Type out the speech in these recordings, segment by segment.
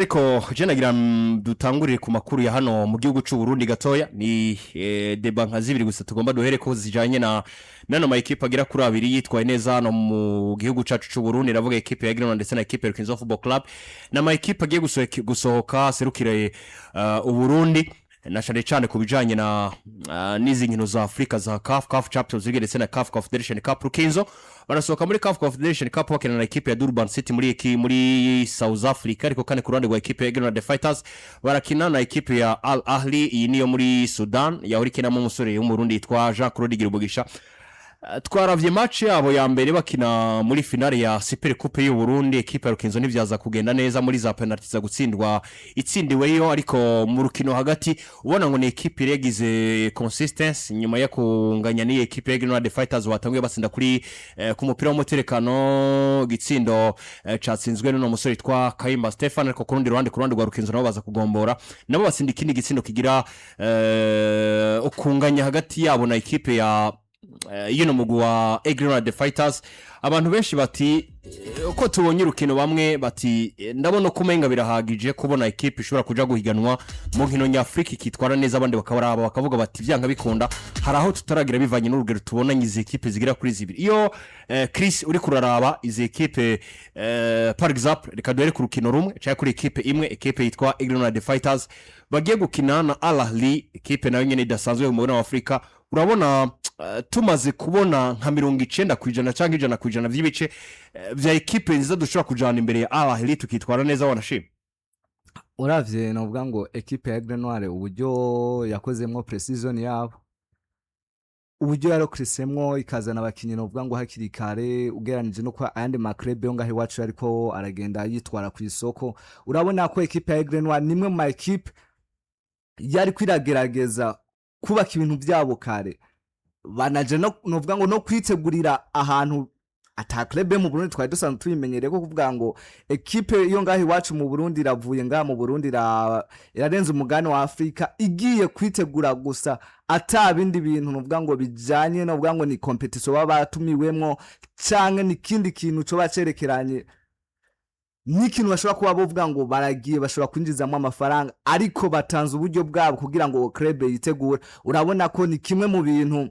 Ariko je nagira dutangurire ku makuru ya hano mu gihugu cy'u Burundi gatoya ni deba nka zibiri gusa tugomba duhere ko zijanye na nano ma equipe agira kuri abiri yitwaye neza hano mu gihugu cyacu cy'u Burundi ravuga equipe ya Aigle ndetse na equipe ya Urukino Football Club na ma equipe agiye gusohoka serukire u Burundi na cyane kubijanye na nizi nkino za Afrika za CAF Champions League ndetse na CAF Confederation Cup Rukinzo barasohoka muri CAF Confederation Cup bakina na equipe ya Durban City muri South Africa ariko kane ku ruhande rwa equipe ya Aigle the Fighters barakina na equipe ya Al Ahli iyi niyo muri Sudan yahurikina mu musore w'umurundi yitwa Jean Claude Girubugisha twaravye match yabo ya mbere bakina muri finale ya Super Coupe y'u Burundi equipe ya Rukinzo nivyaza kugenda neza muri za penalty za gutsindwa itsindiweyo ariko mu rukino hagati ubona ngo ni equipe yagize consistency nyuma ya kunganya ni equipe ya the Fighters watanguye basinda kuri ku mupira w'umuterekano gitsindo catsinzwe no musore yitwa Kaimba Stefan ariko ku rundi ruhande rwa Rukinzo nabo baza kugombora nabo basinda ikindi gitsindo kigira ukunganya hagati yabo na equipe ya yuno mugwi wa Aigle the Fighters abantu benshi bati uko tubonye urukino bamwe bati ndabona kumenga birahagije kubona equipe ishobora kuja guhiganwa mu nkino nyafrika kitwara neza abandi bakabaraba bakavuga bati byanga bikunda hari aho tutaragira bivanye n'urugero tubona nyize equipe zigira kuri zibiri iyo Chris uri kuraraba izi equipe par exemple reka duhere ku rukino rumwe cyangwa kuri equipe yitwa Aigle the Fighters bagiye gukina na Al Ahli equipe nayo nyene idasanzwe mu mugabane wa Afrika urabona tumaze kubona nka 90% cyangwa 100% vy'ibice vya equipe nziza dushobora kujana imbere ya Al Ahli tukitwara neza wanashima uravye novuga ngo equipe ya Aigle Noir uburyo yakozemwo precision yabo uburyo yarokrisemwo ikazana abakinyi novuga ngo hakiri kare ugeranije no kwa ayandi makrebe yo ngahe wacu ariko aragenda yitwara ku isoko urabona ko equipe ya Aigle Noir nimwe mu equipe yari kwiragerageza kubaka ibintu byabo kare banaje novuga ngo no kwitegurira ahantu ataklebe mu Burundi twari dusanzwe tubimenyereye ko kuvuga ngo equipe yo ngahe wacu mu Burundi ravuye ngaha mu Burundi irarenze umugane wa Afrika igiye kwitegura gusa atabindi bintu novuga ngo bijanye novuga ngo ni competition babatumiwemwo canke ni kindi kintu cyo bacerekeranye n'ikintu bashobora kuba bovuga ngo baragiye bashobora kwinjizamo amafaranga ariko batanze uburyo bwabo kugira ngo club yitegure urabona ko ni kimwe mu bintu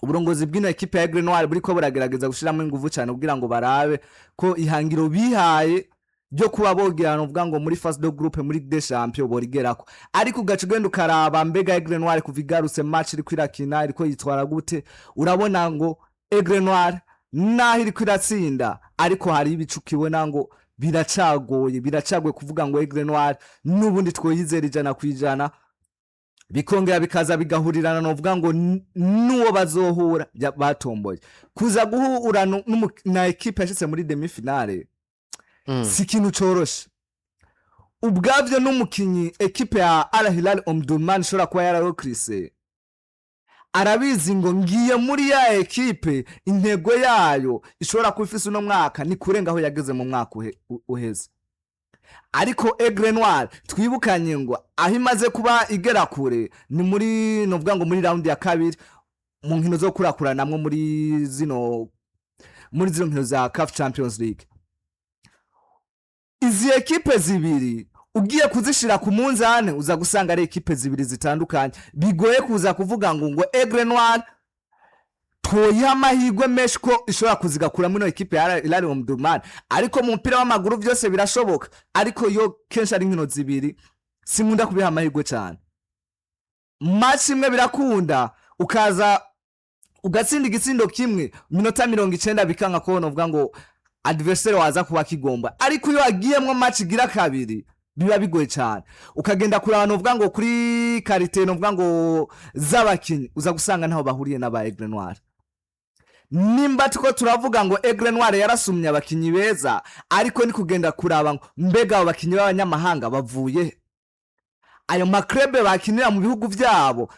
uburongozi bw'ino equipe ya Aigle Noir buriko buragerageza gushiramo ingufu cyane kugira ngo barabe ko ihangiro bihaye byo kuba bogerana uvuga ngo muri phase de groupe muri des champions borigerako ariko ugaca ugenda ukaraba mbega Aigle Noir kuvigarutse match iri kwirakina iriko yitwara gute urabona ngo Aigle Noir naho iri kwiratsinda ariko hari ibicukiwe ngo biracagoye kuvuga ngo Aigle Noir nubundi twoyizera ijana kwijana bikongera bikaza bigahurirana novuga ngo nuwo bazohura batomboye kuza guhura na equipe yashitse muri demi finale si kintu coroshe ubwavyo n'umukinyi equipe ya Al Hilal Omdurman shora kuba yararokrise arabizi ngo ngiye muri ya equipe intego yayo ishobora kwifisa uno mwaka ni kurenga aho yageze mu mwaka uheze ariko Aigle Noir twibukanye ngo aho imaze kuba igera kure ni muri novuga ngo muri round ya kabiri mu nkino zo kurakuranamwe muri zino nkino za CAF Champions League izi equipe zibiri ugiye kuzishira ku munzane uza gusanga ari equipe zibiri zitandukanye bigoye kuza kuvuga ngo Aigle Noir toya mahigwe meshi ko ishobora kuzigakura muri equipe ya Hilal Omdurman ariko mu mpira w'amaguru byose birashoboka ariko yo kenshi ari nkino zibiri sinkunda kubiha amahigwe cyane match imwe birakunda ukaza ugatsinda igitsindo kimwe minota 90 bikanga ko novuga ngo adversaire waza kuba kigomba ariko iyo agiyemwe match gira kabiri biba bigoye cyane ukagenda kurana novuga ngo kuri karite novuga ngo z'abakinyi uza gusanga ntaho bahuriye n'aba Aigle Noir nimba tuko turavuga ngo Aigle Noir yarasumye abakinyi beza ariko ni kugenda kuraba ngo mbega abakinyi b'abanyamahanga bavuye ayo makrebe bakinira mu bihugu byabo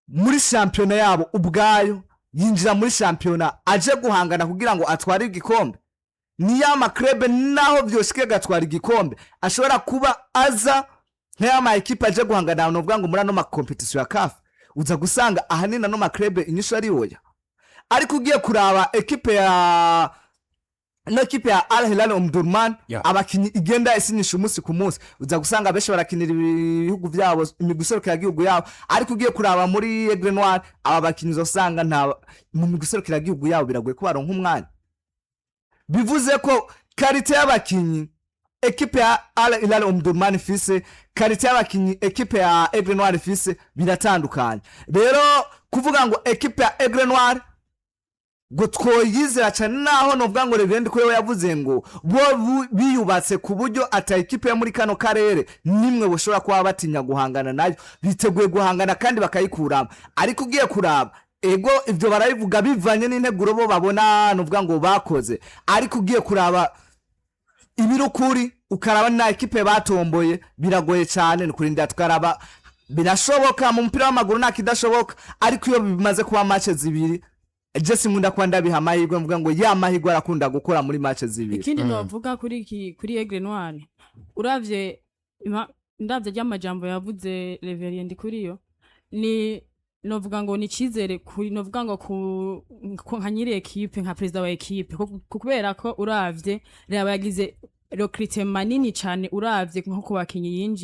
muri championnat yabo ubwayo yinjira muri championnat aje guhangana kugira ngo atware igikombe ni ya makrebe naho byoshike gatwara igikombe ashobora kuba aza nk'aya ma equipe aje guhangana novuga ngo muri ano ma competition ya CAF uza gusanga ahanina no makrebe inyisho ari oya ariko ugiye kuraba equipe ya no ekipe ya Al Hilal Omdurman Yeah. abakinyi igenda isinyisha umunsi ku munsi uza gusanga benshi barakinira ibihugu byabo imiguseruka ya gihugu yabo ariko ugiye kuraba muri Aigle Noir aba bakinyi uzosanga nta mu miguseruka ya gihugu yabo biragoye ko baronka umwanya bivuze ko karite y'abakinyi ekipe ya Al Hilal Omdurman ifise karite y'abakinyi ekipe ya Aigle Noir ifise biratandukanye rero kuvuga ngo ekipe ya Aigle Noir ngo twoyizera cyane naho novuga ngo Reverend ko yavuze ngo bo biyubatse ku buryo ata ekipe ya muri kano karere nimwe boshobora kuba batinya guhangana nayo biteguye guhangana kandi bakayikuramo ariko ugiye kuraba ego ivyo barabivuga bivanye n'integuro bo babona novuga ngo bakoze ariko ugiye kuraba ibirukuri ukaraba na ekipe batomboye biragoye cyane nukurinda tukaraba birashoboka mu mpira w'amaguru nakidashoboka ariko iyo bimaze kuba match zibiri Jesse nkunda kwanda biha amahirwe mvuga ngo ya mahirwe arakunda gukora muri match zibiri ikindi novuga kuri Aigle Noir uravye ndavye ry'amajambo yavuze Reverend kuriyo ni novuga ngo ni cizere kuri novuga ngo ku nkanyire equipe nka president wa equipe kubera ko uravye reba yagize recruitment manini cyane uravye nko kubakinyi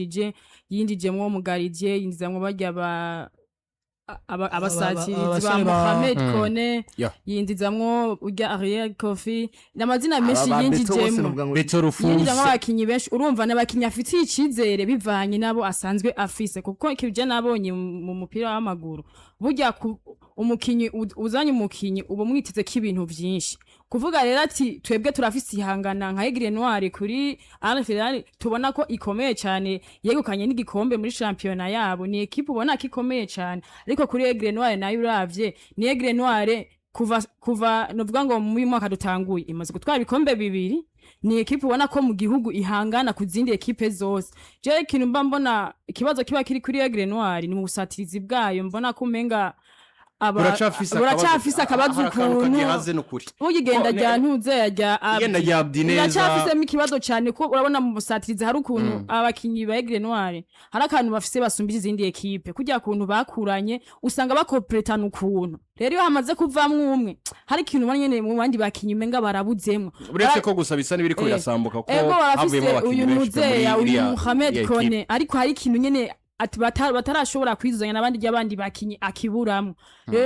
yinjijemwo mugarije yinjizamwo barya abasatirizi ba Mohamed Kone yindizamwo urya Ariel Kofi n'amazina menshi yinjijemwo yinjizamwo abakinyi benshi urumva n'abakinyi afitiye icizere bivanye nabo asanzwe afise kuko ikije nabonye mu mupira w'amaguru burya umukinyi uzanye umukinyi ubu mwiteze k'ibintu byinshi kuvuga rero ati twebwe turafise ihangana nka Aigle Noir kuri Al Hilal tubona ko ikomeye cyane yegukanye n'igikombe muri championnat yabo ni equipe ubona ko ikomeye cyane ariko kuri Aigle Noir nayo uravye ni Aigle Noir kuva novuga ngo mu mwaka dutanguye imaze gutwara ibikombe bibiri ni equipe ubona ko mu gihugu ihangana ku zindi equipe zose je ikintu mba mbona ikibazo kiba kiri kuri Aigle Noir ni mu busatirizi bwayo mbona ko umenga buracafise akabazo ukuntu ugigenda rya ntuze yajya buracafisemo ikibazo cyane ko urabona mu busatirizi hari ukuntu abakinyi ba Aigle Noir hari akantu bafise basumbije izindi ekipe kujya kuntu bakuranye usanga bakoperetana ukuntu rero iyo hamaze kuvamwe umwe hari ikintu nyene mu bandi bakinyi menga barabuzemwe uretse ko gusa bisa n'ibiriko birasambuka ko havuyemo abakinyi benshi uyu Mohamed Kone ariko hari ikintu nyene ati batarashobora kwizuzanya n'abandi y'abandi bakinyi akiburamo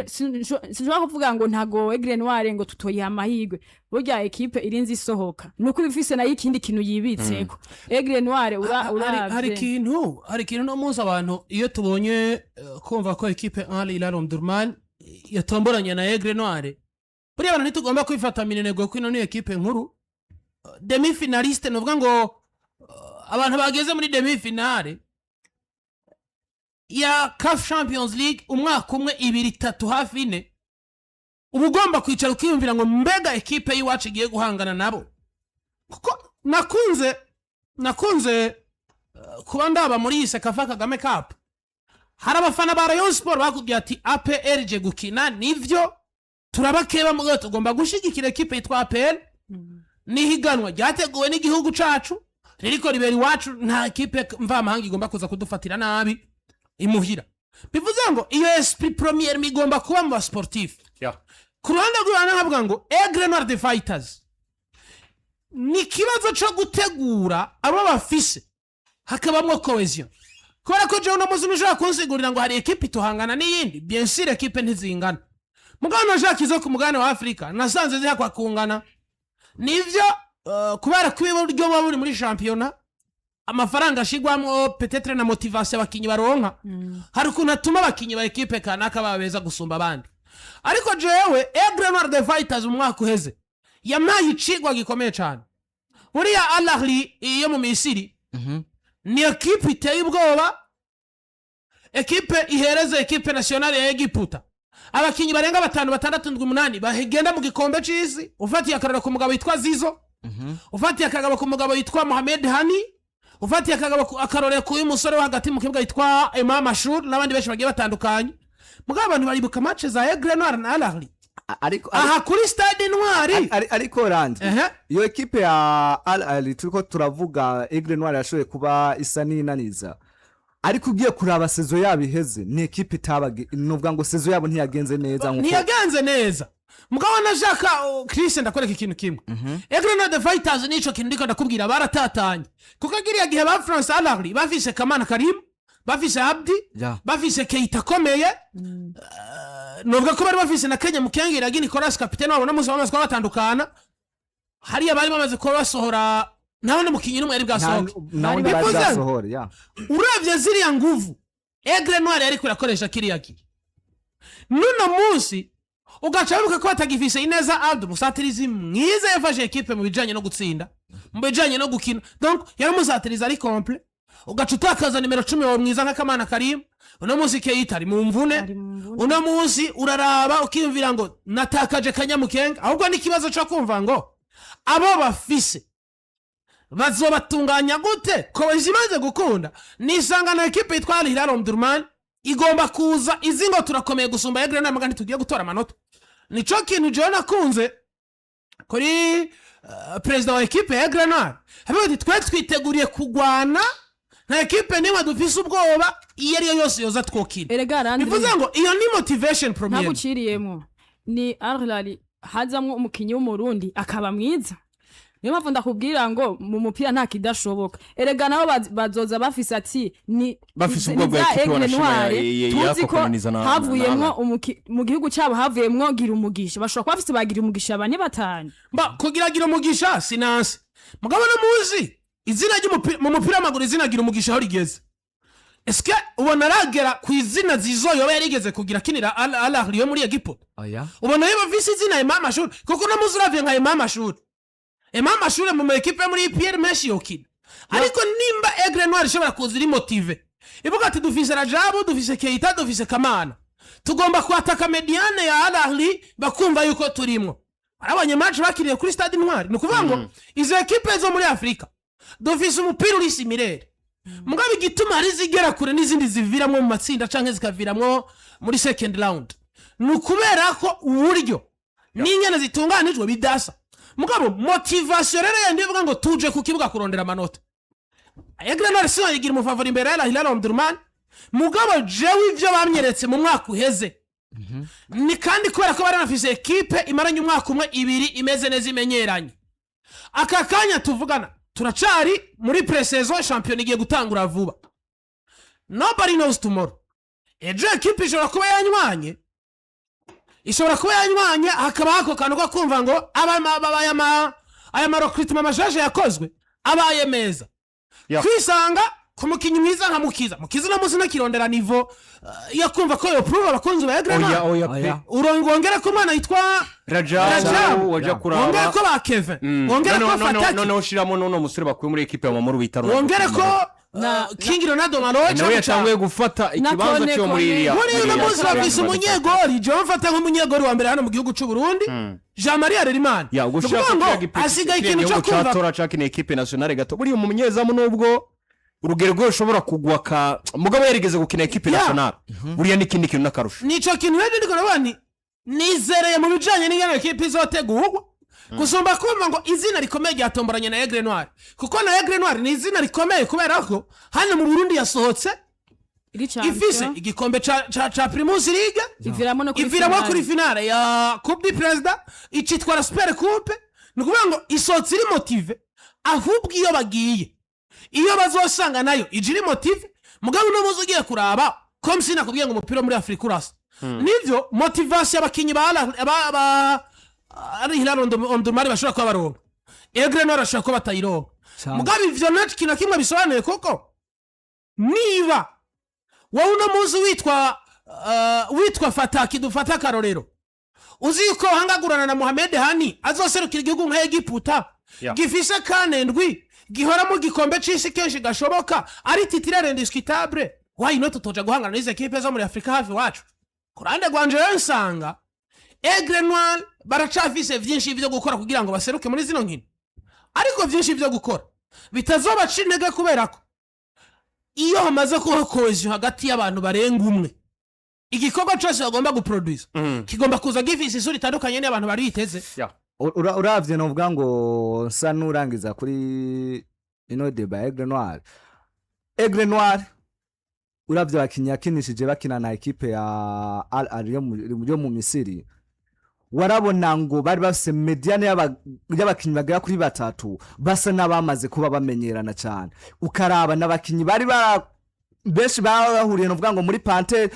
sinshobora kuvuga ngo ntago Aigle Noir ngo tutoyiha amahirwe burya equipe irinzi isohoka nuko bifise nayo ikindi kintu yibitseko Aigle Noir hari ikintu no muzi abantu iyo tubonye kumva ko equipe Al Hilal Omdurman yatomboranye na Aigle Noir buri abantu ntitugomba kwifata minenegwe ko ino ni equipe nkuru demi finaliste novuga ngo abantu bageze muri demi finale ya CAF Champions League umwaka umwe 2-3 hafi ine ubugomba kwicara ukiyumvira ngo mbega equipe yiwacu igiye guhangana nabo kuko nakunze kuba ndaba muri ise Kafa Kagame Cup hari abafana ba Rayon Sport bakubwiye ati APR je gukina nivyo turabakeba mu gato tugomba gushigikira equipe yitwa APR nihiganwa ryateguwe n'igihugu cacu ririko riberi wacu nta equipe mva amahanga igomba kuza kudufatira nabi imuhira bivuze ngo iyo esprit premier migomba kuba mu sportif ku ruhande rw'abana nkavuga ngo Aigle Noir the Fighters ni kibazo cyo gutegura abo bafise hakabamwo cohesion kubera ko jewe namuzi nushaka kunsigurira ngo hari equipe tuhangana n'iyindi bien sûr equipe ntizingana mugabo nashakizo ku mugane wa Afrika nasanze zihakwa kungana nivyo kubera ko iburyo buri muri championnat amafaranga ashigwamwo peut-être na motivation abakinyi baronka hari ukuntu atuma abakinyi ba equipe kanaka babeza gusumba abandi ariko jewe Aigle Noir the Fighters umwaka uheze yamaye icigwa gikomeye cyane buriya Al Ahly iyo mu Misiri ni equipe iteye ubwoba equipe ihereze equipe nationale ya Egiputa abakinyi barenga 5-6-8 bahegenda mu gikombe c'isi ufatiye akarara ku mugabo yitwa Zizo ufatiye akagabo ku mugabo yitwa Mohamed Hani ufatiye akagabo akarore ku uyu musore hagati mu kibuga yitwa Imam Ashur n'abandi benshi bagiye batandukanye mugabo abantu baribuka match za Aigle Noir na Al Ahly aha kuri stade Noir ariko Rand iyo equipe ya Al Ahly turiko turavuga Aigle Noir yashoye kuba isa n'inaniza ariko ugiye kuraba sezo yabo iheze ni equipe itabage nuvuga ngo sezo yabo ntiyagenze neza ntiyagenze neza mugabo nashaka Chris ndakwereka ikintu kimwe Aigle Noir the Fighters nico kintu ndiko ndakubwira baratatanye kuko giriya gihe ba France Landry bafise Kamana Karim bafise Abdi bafise Keita komeye novuga ko bari bafise na Kenya Mukengera gini Nicolas capitaine wabo namuzi bamaze ko batandukana hariya bari bamaze ko basohora naho mukinyi numwe yari bwasohora uravye ziriya nguvu Aigle Noir yari kurakoresha kiriya gihe nuno munsi ugacabuka ko batagifise Ineza Abdu musatirizi mwiza yafashe equipe mu bijanye no gutsinda mu bijanye no gukina donc yari musatirizi ari complet ugacutakaza nimero 10 wa mwiza nka Kamana Karim uno munsi Keita ari mu mvune uno munsi uraraba ukiyumvira ngo natakaje Kanyamukenga ahubwo ni kibazo cyo kumva ngo abo bafise bazobatunganya gute ko bazimaze gukunda nisangana equipe yitwa Hilal Omdurman igomba kuza izingo turakomeye gusumba Aigle Noir magani tugiye gutora amanota nico kintu je nakunze kuri president wa equipe ya Aigle Noir habati twiteguriye kugwana na equipe nimwe dufise ubwoba iyo ari yo yose yoza twokina bivuze ngo iyo ni motivation premier ntaguciriyemo ni Hilal hazamwe umukinyi w'umurundi akaba mwiza niyo mpamvu ndakubwira ngo mu mupira nta kidashoboka erega nabo bazoza bafise ati ni bafise ubwo bwa Aigle Noir tuzi ko havuyemwo mu gihugu cyabo havuyemwo gira umugisha bashobora kuba bafise bagira umugisha bane batanu kugira gira umugisha sinanse mugabo no muzi izina mu mupira w'amaguru izina gira umugisha aho rigeze eske ubona ragera ku izina zizoyoba yarigeze kugira kinira Al-Ahli yo muri Egiputa ubona yo bafise izina Imam Ashur kuko no muzi uravye nka Imam Ashur mu equipe muri Pierre Messi yokina ariko nimba Aigle Noir ishobora kuzira motive ivuga ati dufise Rajabu dufise Keita dufise Kamana tugomba kwataka mediane ya Al-Ahli bakumva yuko turimo arabanye match bakiriye kuri Stade Noir no kuvuga ngo izo equipe zo muri Afrika dufise umupira uri similaire mugabe igituma ari zigera kure n'izindi ziviramwe mu matsinda canke zikaviramwe muri second round nukubera ko uburyo n'inyana zitunganijwe bidasa mugabo motivation rero yandi ivuga ngo tuje ku kibuga kurondera amanota Aigle Noir siyo yigira umufavori imbere ya Hilal Omdurman mugabo jewe ivyo bamyeretse mu mwaka uheze ni kandi kubera ko bari bafise equipe imaranye umwaka umwe ibiri imeze neza imenyeranye aka kanya tuvugana turacari muri pre-saison champion igiye gutangura vuba nobody knows tomorrow ejo equipe ishobora kuba yanywanye hakaba hako kantu ko kumva ngo aya recruitment amajaje yakozwe abaye meza kwisanga ku mukinyi mwiza nka mukiza no muzi nakirondera niveau yo kumva ko yo prove abakunzi ba Aigle Noir urongera ko mwana yitwa Rajabu waje kuraba ongera ko ba Kevin ongera ko Fataki no shiramo no musore bakuye muri equipe ya Mamuru bitaro ongera ko King Ronaldo Malocha nawe yatangwe gufata ikibanzo cyo muri iriya muri uno munsi bafise umunyegori je mfata nk'umunyegori wa mbere hano mu gihugu cy'u Burundi Jean Marie Rerimani ugushaka asigaye ikintu cyo kumva tora cakine equipe nationale gato buri mu munyezamu nubwo urugero rwo ushobora kugwa mugabo yarigeze gukina equipe nationale buriya n'ikindi kintu nakarusha nico kintu rero ndiko nabani nizereye mu bijanye n'ingene equipe izotegurwa gusumba kumva ngo izina rikomeye ryatomboranye na Aigle Noir kuko na Aigle Noir ni izina rikomeye kubera ko hano mu Burundi yasohotse ifise igikombe ca Primus League iviramo kuri finale ya Coupe du President icitwa Super Coupe nukuvuga ngo isotse iri motive ahubwo iyo bagiye iyo bazosanga nayo ijiri motive mugabo no muzo ugiye kuraba comme si nakubwiye ngo umupira muri Afrika urasa nivyo motivation y'abakinyi ba ari Hilal Omdurman bashobora kuba baronka Aigle Noir ashobora kuba batayironka mugabo ivyo nati kintu kimwe bisobanuye koko niba wowe uno muzi witwa Fataki dufata karorero uzi ko hangagurana na Mohamed Hani azoserukira igihugu nka Egiputa gifise kanendwi gihora mu gikombe c'isi kenshi gashoboka ari titulaire indiscutable why not toja guhangana n'izo equipe zo muri Afrika hafi wacu kurande gwanje nsanga Aigle Noir baracafise vyinshi byo gukora kugira ngo baseruke muri zino nkino ariko vyinshi byo gukora bitazoba cinege kubera ko iyo hamaze kuba cohesion hagati y'abantu barenga umwe igikorwa cyose bagomba guproduce kigomba kuza gifise isura itandukanye n'abantu bari biteze uravye no vuga ngo sa nurangiza kuri ino deba Aigle Noir uravye bakinya kinishije bakina na equipe ya Al-Ahli yo mu Misiri warabona ngo bari bafise mediane y'abakinyi bagera kuri batatu basa n'abamaze kuba bamenyerana cyane ukaraba n'abakinyi bari benshi bahuriye no vuga ngo muri Panther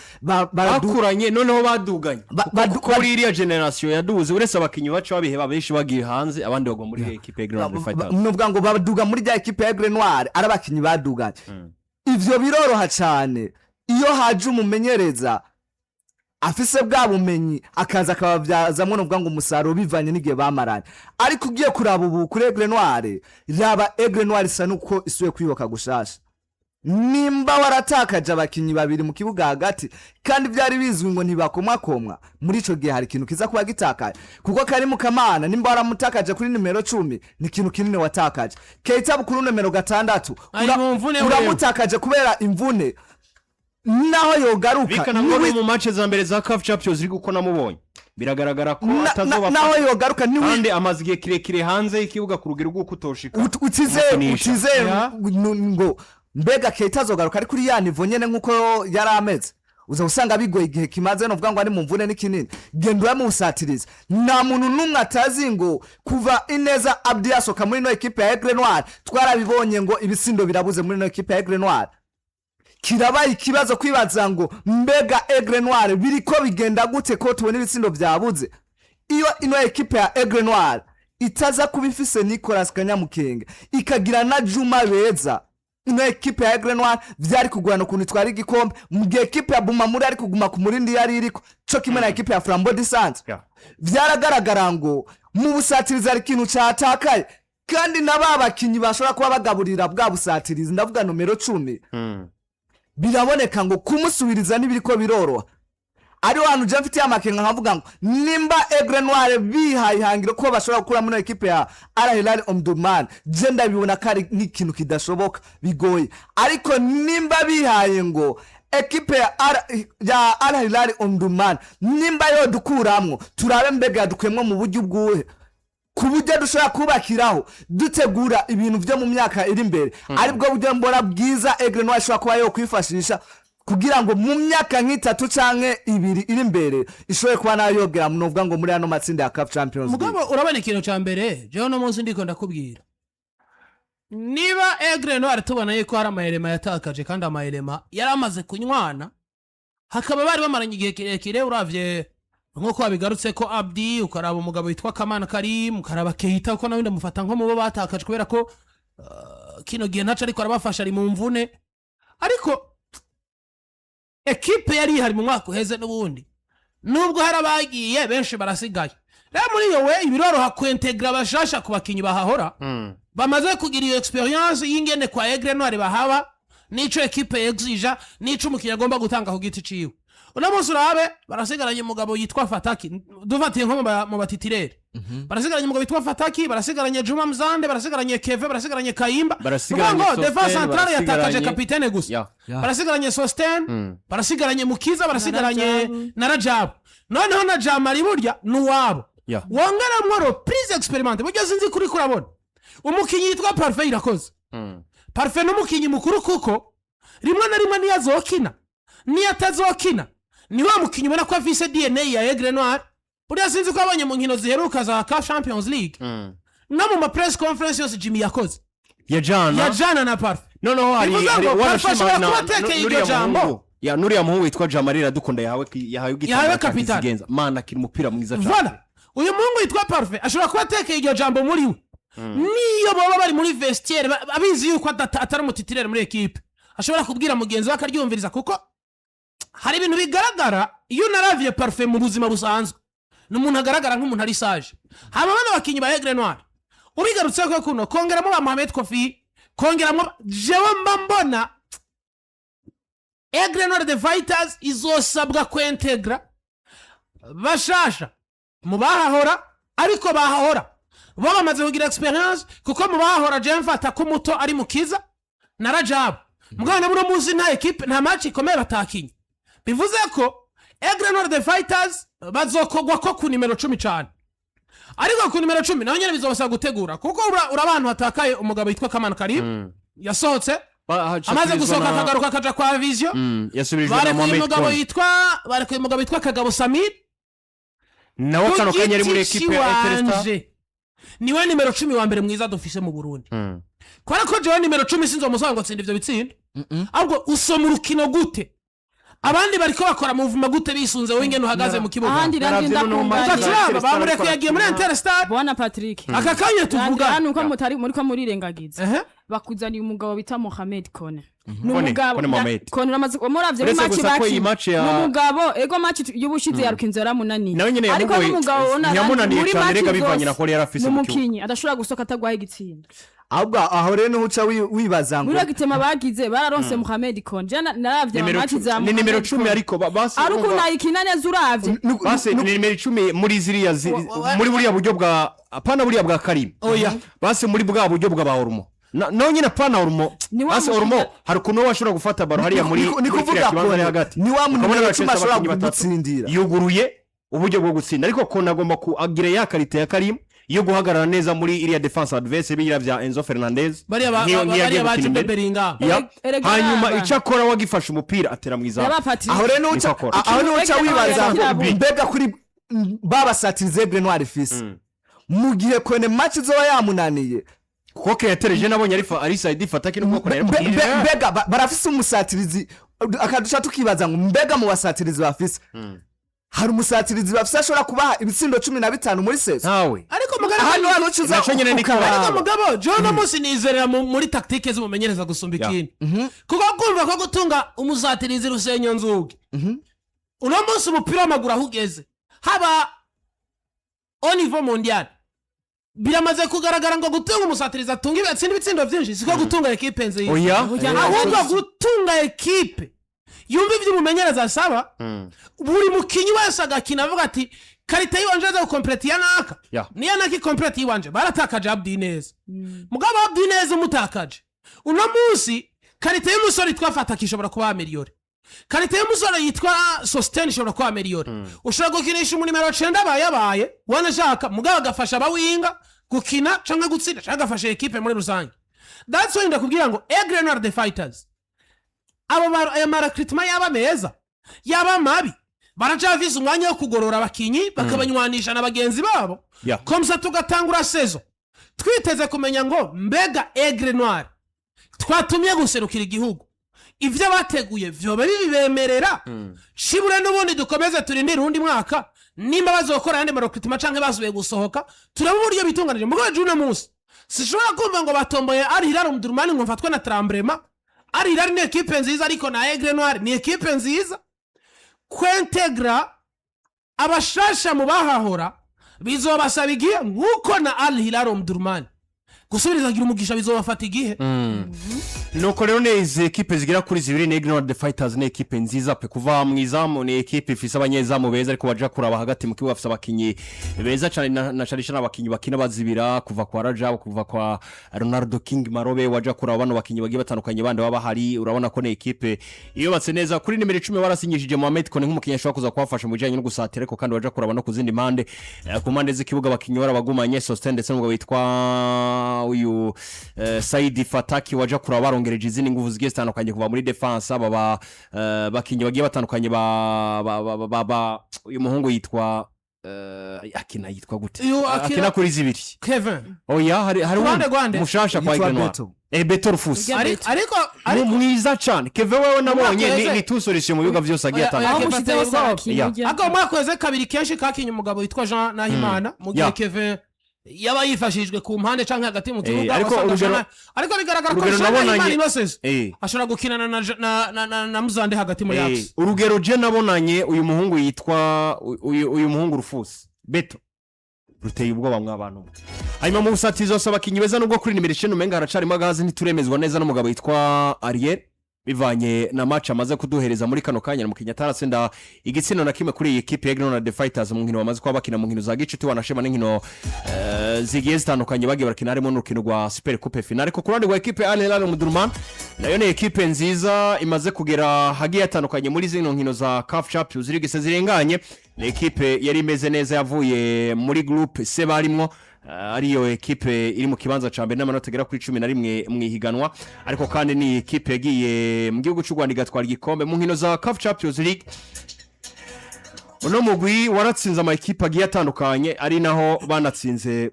bakuranye noneho baduganye kuri iriya generation yaduze uretse abakinyi bacu babiheba benshi bagiye hanze abandi bagwa muri equipe Aigle Fighters no vuga ngo baduga muri ya equipe Aigle Noir ari abakinyi baduganye ivyo biroroha cyane iyo haje umumenyereza afise bwa bumenyi akaza akabavyazamwe no vuga ngo umusaruro bivanye n'igihe bamaranye ariko ugiye kuraba ubu kuri Aigle Noir raba Aigle Noir isa nuko isuye kwiboka gushasha nimba waratakaje abakinyi babiri mu kibuga hagati kandi byari bizwi ngo ntibakomwakomwa muri ico gihe hari ikintu kiza kuba gitakaye kuko kari mu kamana nimba waramutakaje kuri numero 10 ni ikintu kinini watakaje Keita kuri numero 6 uramutakaje kubera imvune naho yogaruka bikana ngo mu match za mbere za CAF Champions League uko namubonye biragaragara ko atazoba naho yogaruka ni kandi amazigiye kirekire hanze y'ikibuga ku rugero rwo kutoshika utize ngo mbega Keita azogaruka ari kuri ya nivo nyene nkuko yari ameze uza usanga bigoye igihe kimaze no vuga ngo ari mu mvune n'ikinini gendura mu usatiriza nta muntu numwe atazi ngo kuva Ineza Abdi asoka muri no equipe ya Aigle Noir twarabibonye ngo ibisindo birabuze muri no equipe ya Aigle Noir kirabaye ikibazo kwibaza ngo mbega Aigle Noir biriko bigenda gute ko tubona ibisindo byabuze iyo ino equipe ya Aigle Noir itaza kubifise Nicolas Kanyamukenge ikagira na Juma Beza ino equipe ya Aigle Noir vyari kugurana kuntu twari igikombe mu gihe equipe ya Buma muri ari kuguma ku murindi yari iriko cyo kimwe na equipe ya Flambeau du Centre vyaragaragara ngo mu busatiriza ari kintu cyatakaye kandi nababakinyi bashobora kuba bagaburira bwa busatiriza ndavuga numero 10 biraboneka ngo kumusubiriza nibiriko biroroha ari wantu je mfite amakenga nkavuga ngo nimba Aigle Noir bihayihangiro ko bashobora gukura muri equipe ya Hilal Omdurman je ndabibona kari n'ikintu kidashoboka bigoye ariko nimba bihaye ngo equipe ya Hilal Omdurman nimba yo dukuramwo turabe mbega dukwemwe mu buryo bwuhe kuburyo dushobora kubakiraho dutegura ibintu byo mu myaka iri imbere aribwo buryo mbora bwiza Aigle Noir ashobora kuba yo kwifashisha kugira ngo mu myaka nk'itatu canke 2 iri imbere ishoye kuba nayo yogera munovuga ngo muri ano matsinda ya CAF Champions League mugabo urabona ikintu ca mbere je no munsi ndiko ndakubwira niba Aigle Noir tubona yuko hari amayelema yatakaje kandi amayelema yaramaze kunywana hakaba bari bamaranye igihe kirekire uravye nko babigarutse ko Abdi ukaraba umugabo witwa Kamana Karim ukaraba Keita uko nawe ndamufata nko mubo batakaje kubera ko kino gihe ntaca ariko arabafasha ari mu mvune ariko equipe yari hari mu mwaka uheze n'ubundi nubwo harabagiye benshi barasigaye rero muri iyo we ibiroroha kwintegra bashasha ku bakinyi bahahora bamaze kugira iyo experience y'ingene kwa Aigle Noir bahaba nico equipe exija nico umukinyi agomba gutanga ku giti ciwe una munsi urabe barasigaranye umugabo yitwa Fataki duvatiye nko mu batitirere barasigaranye umugabo yitwa Fataki barasigaranye Juma Mzande barasigaranye Keve barasigaranye Kaimba barasigaranye defense centrale yatakaje kapitene gusa barasigaranye Sosthene barasigaranye Mukiza barasigaranye na Rajab noneho na Jamari burya nuwabo wongera mworo prise experiment burya sinzi kuri kurabona umukinyi yitwa Parfait irakoze Parfait n'umukinyi mukuru kuko rimwe na rimwe niyazokina niyatazokina ni wa mukinyi ubona ko afise DNA ya Aigle Noir burya sinzi ko abanye mu nkino ziheruka za CAF Champions League no mu press conference yose Jimmy yakoze yajana na Parfait noneho hari warashima nuriya jambo ya nuriya muhungu witwa Jamarira dukunda yahaye ugitanga kapitani mana kiri umupira mwiza cyane voilà uyu muhungu witwa Parfait ashobora kuba atekeye iryo jambo muri we niyo baba bari muri vestiaire abizi yuko atari umutitirere muri equipe ashobora kubwira mugenzi we akaryumviriza kuko hari ibintu bigaragara iyo naravye Parfait mu buzima busanzwe n'umuntu agaragara nk'umuntu ari sage haba bana bakinyi ba Aigle Noir ubigarutse ko kuno kongeramo ba Mohamed Kofi kongeramo jewe mbona Aigle Noir the Fighters izosabwa kwintegra bashasha mu bahahora ariko bahahora bo bamaze kugira experience kuko mu bahahora je mfata ko muto ari Mukiza na Rajab mugana muri munsi nta equipe nta match ikomeye batakinye bivuze ko Aigle Noir the Fighters bazokogwa ko ku numero 10 cyane ariko ku numero 10 naho nyene bizobasa gutegura kuko urabantu hatakaye umugabo yitwa Kamana Karim yasohotse amaze gusohoka akagaruka kaja kwa Vision yasubirijwe na Mohamed umugabo yitwa Kagabo Samir nawe kano kanya ari muri equipe ya Interesta niwe nimero 10 wa mbere mwiza dufise mu Burundi kwara ko jewe nimero 10 sinzo musanga tsinda ivyo bitsinda ahubwo usoma urukino gute abandi bariko bakora muvuma gute bisunze wowe ingene uhagaze mu kibuga ahandi ragenda kumva bamureko yagiye muri Interesta bwana Patrick akakanye tuvuga hano uko mutari muri ko muri rengagiza bakuzaniye umugabo bita Mohamed Kone n'umugabo Kone ramaze muravye mu match n'umugabo ego match y'ubushize yarukinze yaramunani ariko n'umugabo ona yamunaniye cyane rega bivanye na Kone yarafise mu kibuga adashobora gusoka atagwaye igitsinda ahubwo aho rero nuca wibaza ngo muri gitema bagize bararonse Mohamed Kone jana naravye match za ni nimero 10 ariko basi ariko nayikina neza uravye basi ni nimero 10 muri ziriya muri buriya buryo bwa apana buriya bwa Karim oya basi muri bwa buryo bwa Bahorumo no nyine pana Orumo basi Orumo hari kuno washobora gufata baro hariya muri kuvuga ko hagati ni wa muntu ashobora gutsindira yuguruye uburyo bwo gutsinda ariko ko nagomba kuagira ya karite ya Karim yo guhagarara neza muri iriya defense adverse bigira vya Enzo Fernandez bariya baje Beringa hanyuma icakora wagifasha umupira atera mwiza aho rero nuca wibaza mbega kuri babasatirize Aigle Noir fils mu gihe Kone match zo yamunaniye kuko yatereje nabonye ari side ifata kino kuko rero mbega barafise umusatirizi akadusha tukibaza ngo mbega mu basatirizi bafise hari umusatirizi bafise ashobora kubaha ibitsindo 15 muri sezo ntawe ariko mugabo hano ciza ariko mugabo John Musi nizerera muri tactique z'umumenyereza gusumba ikindi kuko kumva ko gutunga umusatirizi Rusenyo Nzugi uno munsi umupira w'amaguru ahugeze haba au niveau mondial biramaze kugaragara ngo gutunga umusatirizi atunga ibitsindo byinshi siko gutunga equipe nziza ahubwo gutunga equipe yumva ivyo umumenyereza asaba buri mukinyi wese agakina avuga ati karite yiwanje za complete yanaka niya naki complete yiwanje baratakaje Abdinez mugabo Abdinez mutakaje uno munsi karite y'umusore twafata kishobora kuba ameliore karite y'umusore yitwa Sosthene ishobora kuba ameliore ushobora gukinisha mu nimero 9 yabaye wanashaka mugabo agafasha abawinga gukina canke gutsinda canke agafasha equipe muri rusange that's why ndakubwira ngo Aigle Noir the Fighters abo marakritima yaba meza yaba mabi baracafise umwanya wo kugorora abakinyi bakabanywanisha na bagenzi babo komsa tugatangura sezo twiteze kumenya ngo mbega Aigle Noir twatumye guserukira igihugu ivyo bateguye vyo bibemerera shibure n'ubundi dukomeze turindira undi mwaka nimba bazokora yandi marakritima canke basubiye gusohoka turaba uburyo bitunganije mugo Juno Musi sishobora kumva ngo batomboye ari Hilal Omdurman ngo mfatwe na Tremblema ari Hilal ni equipe nziza ariko na Aigle Noir ni equipe nziza kwentegra abashasha mu bahahora bizobasaba igihe nkuko na Al Hilal Omdurman gusubiriza gira umugisha bizobafata igihe nuko rero neze equipe zigira kuri zibiri na Aigle Noir the Fighters ni equipe nziza pe kuva mwizamu ni equipe ifise abanyezamu beza ariko baja kuraba hagati mu kibuga afise abakinyi beza cyane na charisha n'abakinyi bakina bazibira kuva kwa Rajab kuva kwa Ronaldo King Marobe waja kuraba bano bakinyi bagiye batandukanye bande baba hari urabona ko ni equipe iyo batse neza kuri nimero 10 barasinyishije Mohamed Kone nk'umukinyi ashobora kuza kubafasha mu bijanye no gusatira ariko kandi waja kuraba no kuzindi mande ku mande z'ikibuga bakinyi barabagumanye Sosthene ndetse n'umugabo witwa uyu Saidi Fataki waja kuraba barongereje izindi nguvu zigiye zitandukanye kuva muri defense aba bakinyi bagiye batandukanye uyu muhungu yitwa akina yitwa gute akina kuri zibiri Kevin oya hari mushasha kwa Aigle Noir Beto Rufus ariko mwiza cyane Kevin wewe nabonye ni two solution mu bibuga byose agiye atandukanye ako mwakoze kabiri kenshi kakinye umugabo witwa Jean Nahimana mu gihe Kevin yaba yifashijwe ku mpande canke hagati mu kibuga ariko bigaragara ko Nahimana inoses ashobora gukinana na Muzande hagati muri yax urugero je nabonanye uyu muhungu yitwa uyu muhungu Rufus Beto ruteye ubwoba mw'abantu hanyuma mu busatizo abakinyi beza nubwo kuri nimero 9 umenga haracarimo agazi ntituremezwa neza n'umugabo yitwa Ariel bivanye na match amaze kuduhereza muri kano kanya mu Kinyatara senda igitsino na kimwe kuri iyi equipe Aigle Noir the Fighters mu nkino bamaze kwa bakina mu nkino za gicuti wanashema n'inkino zigiye zitandukanye bagiye barakina harimo n'urukino rwa Super Coupe finale ko kurandi rwa equipe Al Hilal Omdurman nayo ni equipe nziza imaze kugera hagiye atandukanye muri zino nkino za CAF Champions League se zirenganye ni equipe yari imeze neza yavuye muri groupe C barimwo ariyo equipe iri mu kibanza ca mbere n'amanota gera kuri 11 mu ihiganwa ariko kandi ni equipe yagiye mu gihugu cy'u Rwanda igatwara igikombe mu nkino za CAF Champions League uno mugwi waratsinze amakipe agiye atandukanye ari naho banatsinze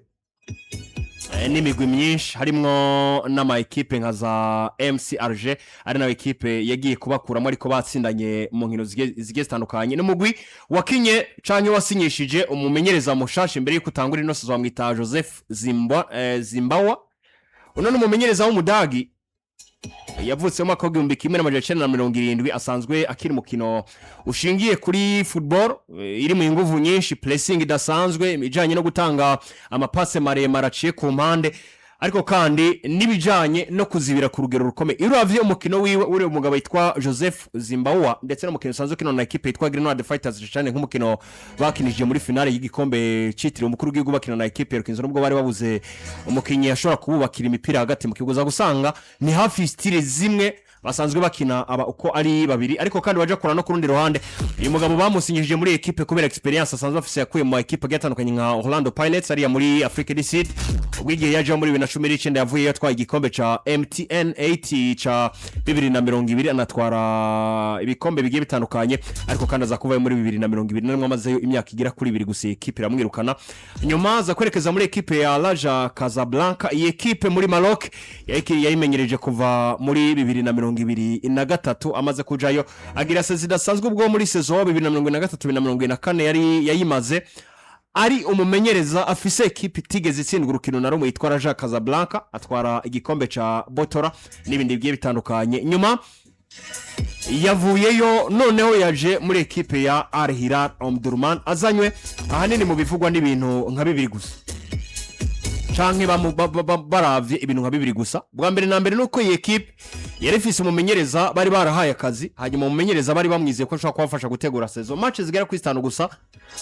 n'imigwi myinshi harimo n'amakipe nka za MC Alger ari nayo ekipe yagiye kubakuramo ariko batsindanye mu nkino zigiye zitandukanye n'umugwi wakinye canke wasinyishije umumenyereza mushasha imbere yuko utangura ino saison bamwita Joseph Zimbawa uno n'umumenyereza w'umudagi yavutse mu mwaka wa 1970 asanzwe akiri mukino ushingiye kuri football iri mu inguvu nyinshi pressing idasanzwe imijanye no gutanga amapase maremare aciye ku mpande ariko kandi nibijanye no kuzibira ku rugero rukomeye iravye umukino wiwe uri umugabo yitwa Joseph Zimbawa ndetse n'umukino sanzwe kino na equipe yitwa Grenoble Fighters cyane nk'umukino bakinije muri finale y'igikombe citiriwe umukuru w'igihugu bakina na equipe Urukino nubwo bari babuze umukinyi yashobora kububakira imipira hagati mu kibuga za gusanga ni hafi style zimwe basanzwe bakina aba uko ari babiri ariko kandi baje kora no ku rundi ruhande uyu mugabo bamusinyishije muri equipe kubera experience asanzwe afise yakuye mu equipe gatandukanye nka Orlando Pirates ari muri Africa du Sud ubwigiye yaje muri 2019 yavuye yatwaye igikombe ca MTN 80 ca 2020 anatwara ibikombe bigiye bitandukanye ariko kandi aza kuva muri 2020 namwe amazeyo imyaka igira kuri 2 gusa equipe iramwirukana nyuma za kwerekeza muri equipe ya Raja Casablanca iyi equipe muri Maroc yayimenyereje kuva muri 2023 amaze kujayo agira sezidasanzwe ubwo muri saison 2023-2024 yari yayimaze ari umumenyereza afise equipe itigeze itsindwa urukino na rumwe yitwa Raja Casablanca atwara igikombe ca Botora n'ibindi bigiye bitandukanye nyuma yavuyeyo noneho yaje muri equipe ya Hilal Omdurman azanywe ahanini mu bivugwa n'ibintu nka bibiri gusa canke baravye ibintu nka bibiri gusa bwa mbere na mbere nuko iyi equipe yari ifise umumenyereza bari barahaye akazi hanyuma umumenyereza bari bamwizeye ko ashobora kubafasha gutegura saison match zigera ku 5 gusa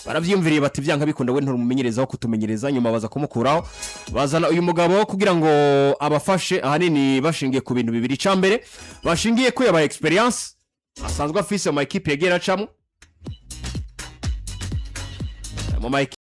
baravyimviriye bati vyanka bikunda we nturi umumenyereza wo kutumenyereza nyuma baza kumukuraho bazana uyu mugabo kugira ngo abafashe ahanini bashingiye ku bintu bibiri cambere bashingiye ko yaba experience asanzwe afise mu equipe yegera camwe mu